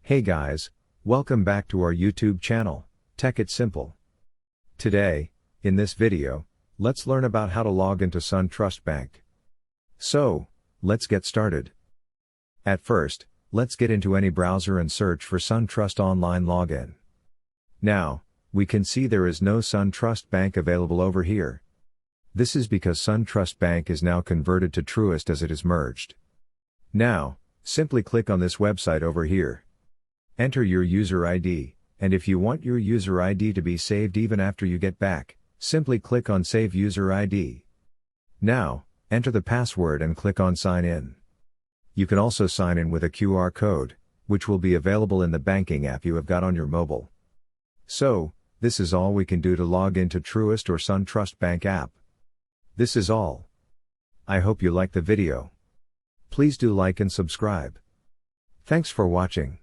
Hey guys, welcome back to our YouTube channel, Tech It Simple. Today, in this video, let's learn about how to log into SunTrust Bank. So, let's get started. At first, let's get into any browser and search for SunTrust Online Login. Now, we can see there is no SunTrust Bank available over here. This is because SunTrust Bank is now converted to Truist as it is merged. Now, simply click on this website over here. Enter your user ID, and if you want your user ID to be saved even after you get back, simply click on Save User ID. Now, enter the password and click on Sign In. You can also sign in with a QR code, which will be available in the banking app you have got on your mobile. So, this is all we can do to log into Truist or SunTrust Bank app. This is all. I hope you liked the video. Please do like and subscribe. Thanks for watching.